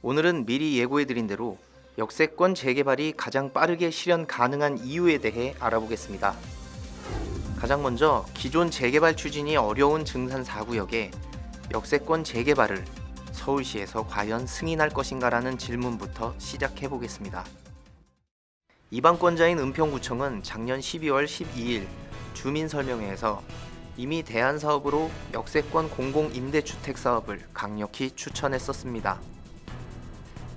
오늘은 미리 예고해드린 대로 역세권 재개발이 가장 빠르게 실현 가능한 이유에 대해 알아보겠습니다. 가장 먼저 기존 재개발 추진이 어려운 증산 4구역에 역세권 재개발을 서울시에서 과연 승인할 것인가라는 질문부터 시작해 보겠습니다. 이방권자인 은평구청은 작년 12월 12일 주민설명회에서 이미 대안사업으로 역세권 공공임대주택 사업을 강력히 추천했었습니다.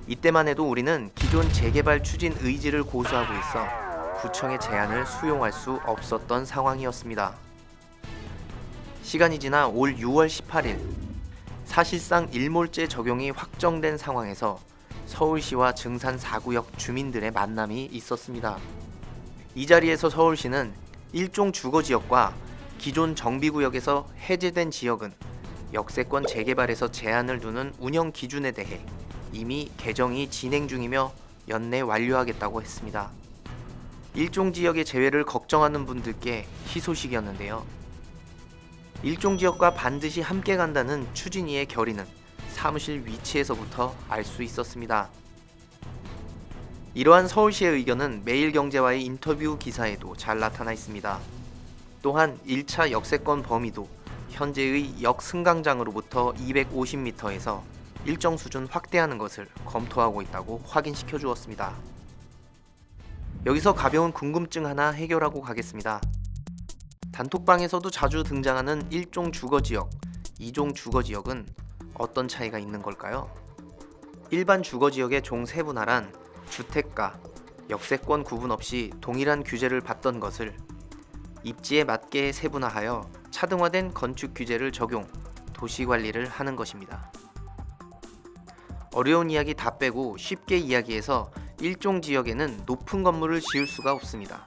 이때만 해도 우리는 기존 재개발 추진 의지를 고수하고 있어 구청의 제안을 수용할 수 없었던 상황이었습니다. 시간이 지나 올 6월 18일 사실상 일몰제 적용이 확정된 상황에서 서울시와 증산 4구역 주민들의 만남이 있었습니다. 이 자리에서 서울시는 일종 주거지역과 기존 정비구역에서 해제된 지역은 역세권 재개발에서 제한을 두는 운영 기준에 대해 이미 개정이 진행 중이며 연내 완료하겠다고 했습니다. 일종 지역의 제외를 걱정하는 분들께 희소식이었는데요. 일종 지역과 반드시 함께 간다는 추진위의 결의는 사무실 위치에서부터 알 수 있었습니다. 이러한 서울시의 의견은 매일경제와의 인터뷰 기사에도 잘 나타나 있습니다. 또한 1차 역세권 범위도 현재의 역승강장으로부터 250m에서 일정 수준 확대하는 것을 검토하고 있다고 확인시켜 주었습니다. 여기서 가벼운 궁금증 하나 해결하고 가겠습니다. 단톡방에서도 자주 등장하는 1종 주거지역, 2종 주거지역은 어떤 차이가 있는 걸까요? 일반 주거지역의 종 세분화란 주택가, 역세권 구분 없이 동일한 규제를 받던 것을 입지에 맞게 세분화하여 차등화된 건축 규제를 적용, 도시관리를 하는 것입니다. 어려운 이야기 다 빼고 쉽게 이야기해서 일종 지역에는 높은 건물을 지을 수가 없습니다.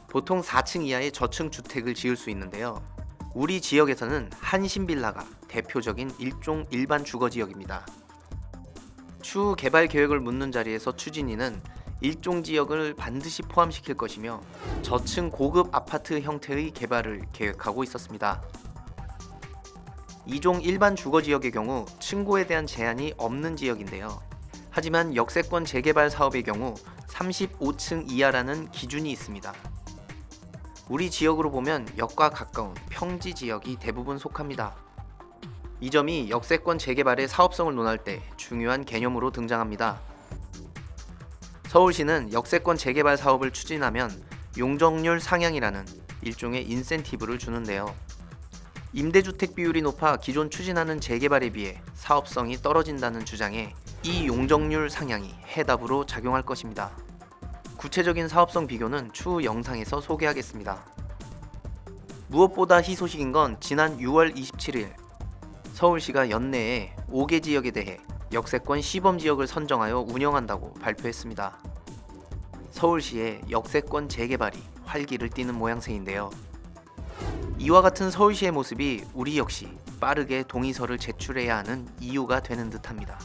보통 4층 이하의 저층 주택을 지을 수 있는데요. 우리 지역에서는 한신빌라가 대표적인 일종 일반 주거지역입니다. 추후 개발 계획을 묻는 자리에서 추진위는 일종 지역을 반드시 포함시킬 것이며 저층 고급 아파트 형태의 개발을 계획하고 있었습니다. 2종 일반 주거지역의 경우 층고에 대한 제한이 없는 지역인데요. 하지만 역세권 재개발 사업의 경우 35층 이하라는 기준이 있습니다. 우리 지역으로 보면 역과 가까운 평지 지역이 대부분 속합니다. 이 점이 역세권 재개발의 사업성을 논할 때 중요한 개념으로 등장합니다. 서울시는 역세권 재개발 사업을 추진하면 용적률 상향이라는 일종의 인센티브를 주는데요. 임대주택 비율이 높아 기존 추진하는 재개발에 비해 사업성이 떨어진다는 주장에 이 용적률 상향이 해답으로 작용할 것입니다. 구체적인 사업성 비교는 추후 영상에서 소개하겠습니다. 무엇보다 희소식인 건 지난 6월 27일 서울시가 연내에 5개 지역에 대해 역세권 시범지역을 선정하여 운영한다고 발표했습니다. 서울시의 역세권 재개발이 활기를 띠는 모양새인데요. 이와 같은 서울시의 모습이 우리 역시 빠르게 동의서를 제출해야 하는 이유가 되는 듯합니다.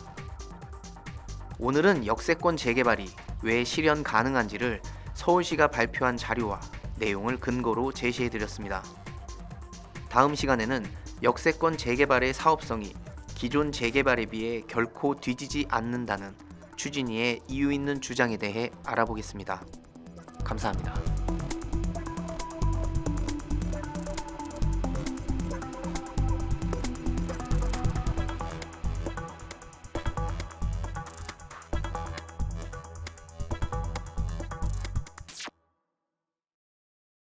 오늘은 역세권 재개발이 왜 실현 가능한지를 서울시가 발표한 자료와 내용을 근거로 제시해드렸습니다. 다음 시간에는 역세권 재개발의 사업성이 기존 재개발에 비해 결코 뒤지지 않는다는 추진위의 이유 있는 주장에 대해 알아보겠습니다. 감사합니다.